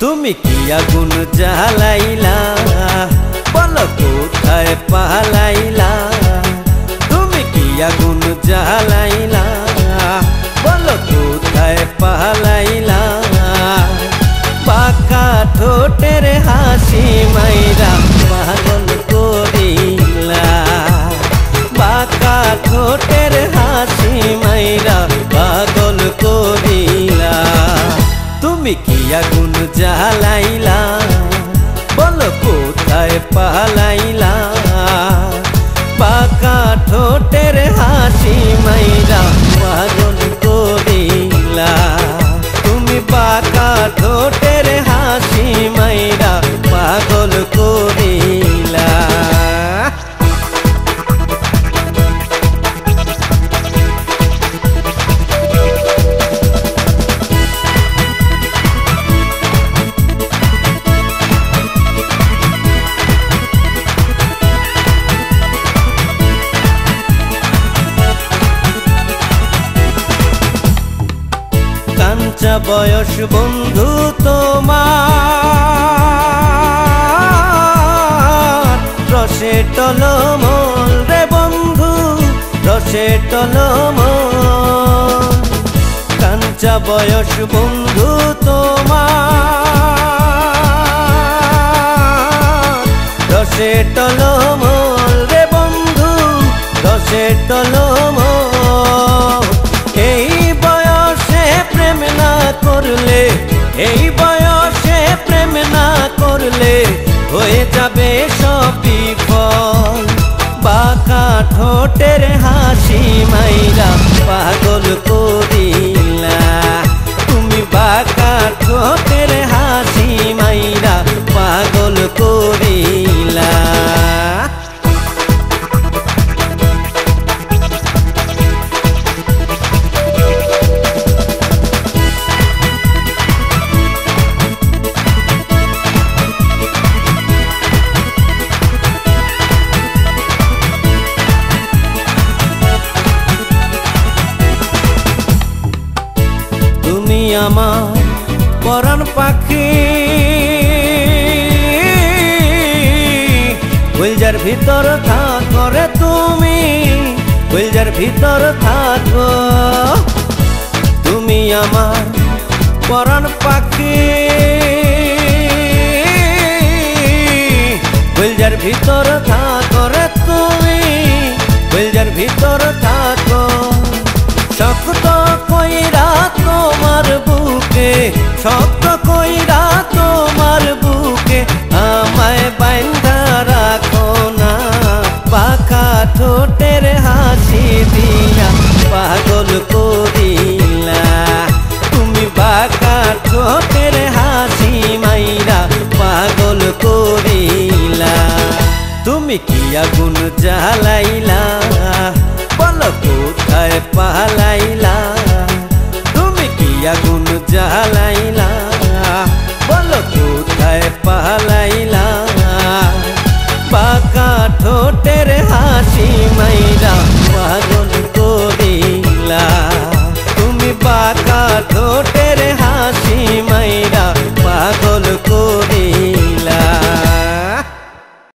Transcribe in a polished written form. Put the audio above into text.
তুমি কি আগুন জ্বালাইলা বলো কোথায় পালাইলা তুমি কি আগুন জ্বালাইলা বলো কোথায় পালাইলা পাকা ঠোঁটের হাসি মাইরা পাগল করিলা পাকা ঠোঁটের হাসি মাইরা পাগল করিলা তুমি কি আগুন জ্বালাইলা বলো কোথায় পালাইলা পাকা ঠোঁটের হাসি মাইরা পাগল করিলা তুমি পাকা ঠোঁটের হাসি মাইরা পাগল করিলা কাঞ্চা বয়স বন্ধু তোমার রসে টলমল রে বন্ধু রসে টলমল কাঞ্চা বয়স বন্ধু তোমার রসে টলমল রে বন্ধু রসে টলমল এই প্রেম না করলে এই বয়সে প্রেম না করলে হয়ে যাবে সব বিফল বাঁকা ঠোঁটের হাসি মাইরা পাগল করিলা তুমি বাঁকা ঠোঁটের হাসি মাইরা পাগল করিলা আমার পরাণ পাখি কলজার ভিতর থাকো রে তুমি কলজার ভিতর থাকো তুমি আমার পরাণ পাখি কলজার ভিতর থাকো রে তুমি কলজার ভিতর থাকো শক্ত কইরা তোমার বুকে শক্ত কইরা তোমার বুকে আমায় বাঁধা রাখো না পাকা ঠোঁটের হাসি দিয়া পাগল করিলা তুমি বাঁকা ঠোঁটের হাসি মাইরা পাগল করিলা তুমি কি আগুন জ্বালাইলা বলো কোথায় পালাইলা তুমি কি আগুন জ্বালাইলা বলো কোথায় পালাইলা পাকা ঠোঁটের হাসি মাইরা